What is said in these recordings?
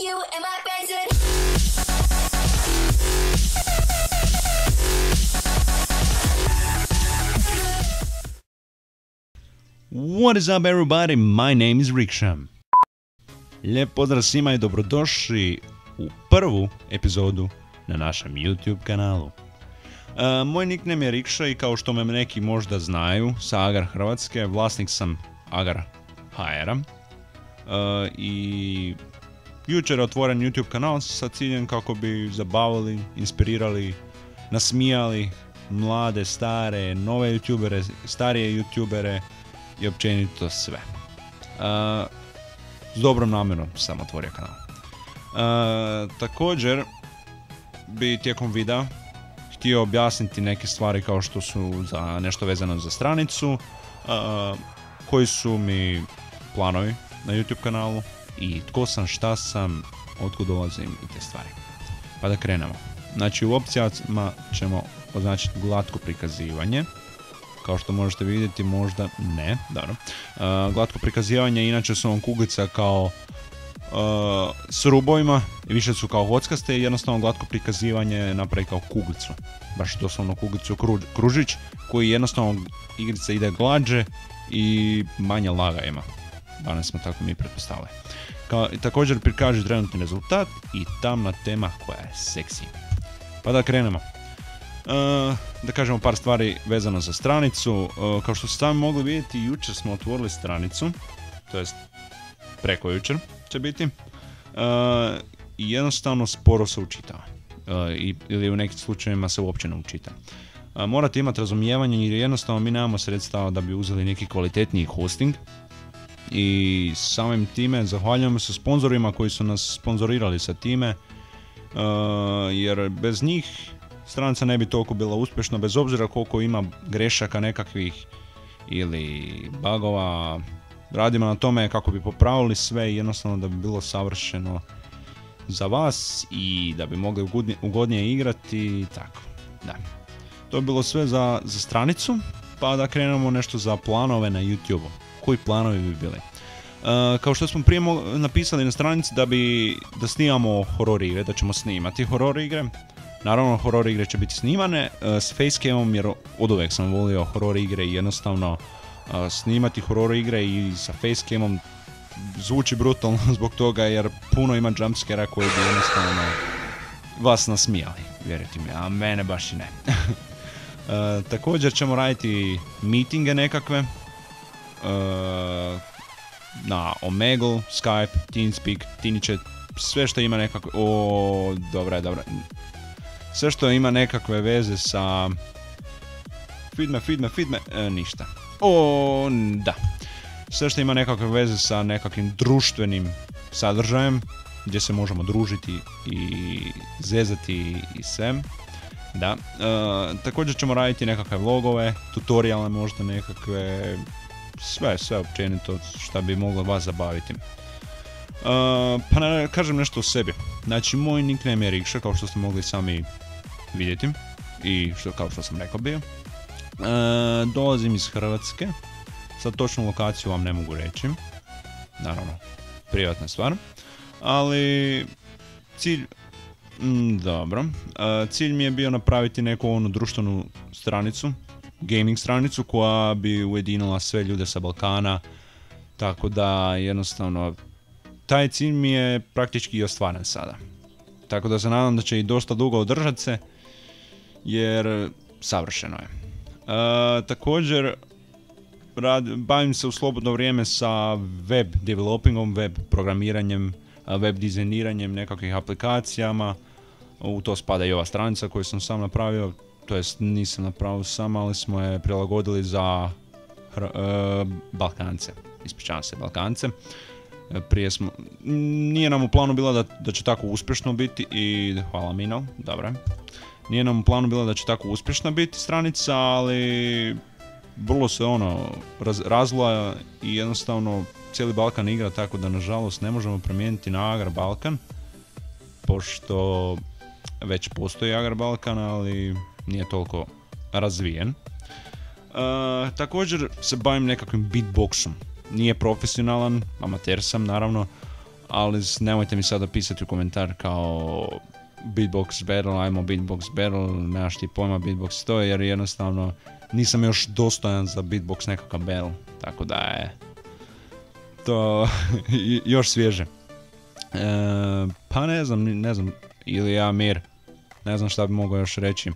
You and my president. What is up everybody, my name is Riksham. Lijep pozdrav svima i dobrodošli u prvu epizodu na našem YouTube kanalu. Moj nickname je Rikša i kao što me neki možda znaju, sa Agar Hrvatske, vlasnik sam Agar HR-a. I jučer je otvoren YouTube kanal sa ciljem kako bi zabavili, inspirirali, nasmijali mlade, stare, nove youtubere, starije youtubere i općenito sve. S dobrom namjerom sam otvorio kanal. Također bi tijekom videa htio objasniti neke stvari kao što su za nešto vezano za stranicu, koji su mi planovi na YouTube kanalu i tko sam, šta sam, otkud dolazim i te stvari. Pa da krenemo. Znači u opcijama ćemo označiti glatko prikazivanje. Kao što možete vidjeti, možda ne, dobro. Glatko prikazivanje, inače su vam kuglica kao s rubovima, više su kao hockaste i jednostavno glatko prikazivanje napravi kao kuglicu. Baš doslovno kuglicu, kružić koji jednostavno igrica ide glađe i manje laga ima. Danas smo tako mi pretpostavili. Također prikaže trenutni rezultat i tamna tema koja je seksi. Pa da krenemo. Da kažemo par stvari vezano za stranicu. Kao što ste sami mogli vidjeti, jučer smo otvorili stranicu, to jest preko jučer će biti, i jednostavno sporo se učitava, ili u nekim slučajevima se uopće ne učita. Morate imati razumijevanje jer jednostavno mi nemamo sredstava da bi uzeli neki kvalitetniji hosting i samim time zahvaljujemo se sponzorima koji su nas sponzorirali sa time, jer bez njih stranica ne bi toliko bila uspješna, bez obzira koliko ima grešaka nekakvih ili bugova. Radimo na tome kako bi popravili sve i jednostavno da bi bilo savršeno za vas i da bi mogli ugodnije igrati i tako. Da. To bi bilo sve za stranicu, pa da krenemo nešto za planove na YouTube-u. Koji planovi bi bili? Kao što smo prije napisali na stranici da snimamo horror igre, da ćemo snimati horror igre. Naravno, horror igre će biti snimane s facecamom jer oduvijek sam volio horror igre i jednostavno snimati horror igre i sa facecamom zvuči brutalno zbog toga jer puno ima jumpscare-a koji bi jednostavno vas nasmijali, vjerujte mi, a mene baš i ne. Također ćemo raditi meetinge nekakve na Omegle, Skype, TeamSpeak, TeamChat, sve što ima nekakve... Dobra. Sve što ima nekakve veze sa... Feed me, ništa. Da. Sve što ima nekakve veze sa nekakvim društvenim sadržajem, gdje se možemo družiti i zezati i sve. Da. Također ćemo raditi nekakve vlogove, tutoriale možda nekakve... Sve općenito što bi moglo vas zabaviti. Pa ne kažem nešto o sebi. Znači, moj nickname je Rikša, kao što ste mogli sami vidjeti i kao što sam rekao bio. Dolazim iz Hrvatske. Sad točnu lokaciju vam ne mogu reći. Naravno, privatna stvar. Ali cilj... Dobro. Cilj mi je bio napraviti neku društvenu stranicu, gaming stranicu koja bi ujedinila sve ljude sa Balkana. Tako da jednostavno taj cilj mi je praktički i ostvaren sada. Tako da se nadam da će i dosta dugo održati se, jer savršeno je. Također bavim se u slobodno vrijeme sa web developingom, web programiranjem, web dizajniranjem nekakvih aplikacijama. U to spada i ova stranica koju sam sam napravio, to jest nisam napravio sam, ali smo je prilagodili za Balkance. Ispričavam se, Balkance. Prije smo, nije nam u planu bilo da će tako uspješno biti i hvala Mino, dobro. Nije nam u planu bilo da će tako uspješna biti stranica, ali vrlo se razvila i jednostavno cijeli Balkan igra, tako da nažalost ne možemo promijeniti na Agar Balkan, pošto već postoji Agar Balkan, ali nije toliko razvijen. Također se bavim nekakvim beatboxom. Nije profesionalan, amater sam naravno, ali nemojte mi sada pisati u komentar kao beatbox battle, ajmo beatbox battle, nemaš ti pojma beatbox to, jer jednostavno nisam još dostojan za beatbox nekakav battle, tako da je to još svježe. Pa ne znam, ili ja Mir, ne znam šta bi mogao još reći.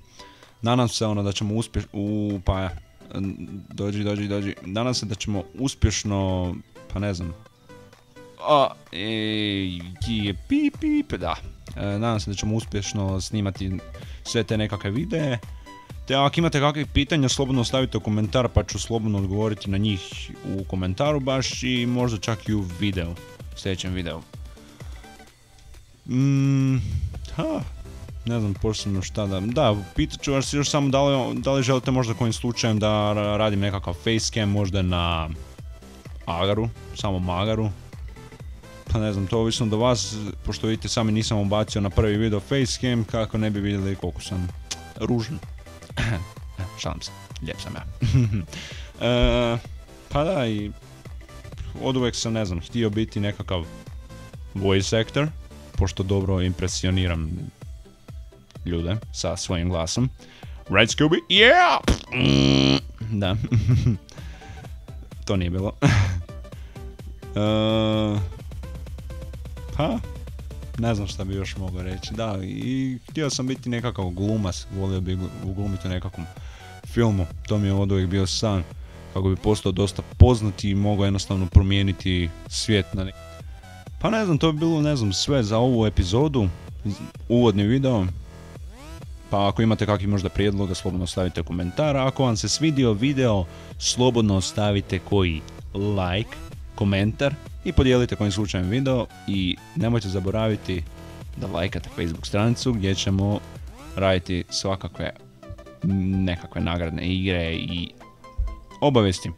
Nadam se da ćemo dođi. Nadam se da ćemo uspješno, pa ne znam, da. Nadam se da ćemo uspješno snimati sve te nekakve videe. Te ako imate kakvih pitanja, slobodno stavite u komentar, pa ću slobodno odgovoriti na njih u komentaru baš i možda čak i u videu, sljedećem videu. Ne znam posebno šta da, pitat ću vas još samo da li želite možda kojim slučajem da radim nekakav facecam, možda na Agaru, samom Agaru. Pa ne znam, to ovisno do vas, pošto vidite sami nisam ubacio na prvi video facecam, kako ne bi vidjeli koliko sam ružan. Šalim se, lijep sam ja. Pa da, i oduvijek sam, ne znam, htio biti nekakav voice actor, pošto dobro impresioniram ljude sa svojim glasom. Right, Scooby? Yeah! Da. To nije bilo. Pa, ne znam šta bi još mogao reći. Da, i htio sam biti nekakav glumac, volio bi uglumiti u nekakvom filmu. To mi je oduvijek bio san, kako bi postao dosta poznat i mogao jednostavno promijeniti svijet na neki. Pa ne znam, to bi bilo, ne znam, sve za ovu epizodu, uvodni video. Pa ako imate kakvih možda prijedloga, slobodno stavite komentar. Ako vam se svidio video, slobodno stavite koji like, komentar i podijelite kojim slučajem video. I nemojte zaboraviti da lajkate Facebook stranicu gdje ćemo raditi svakakve nekakve nagradne igre i obavijesti.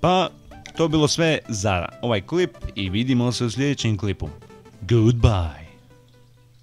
Pa to bilo sve za ovaj klip i vidimo se u sljedećem klipu. Goodbye!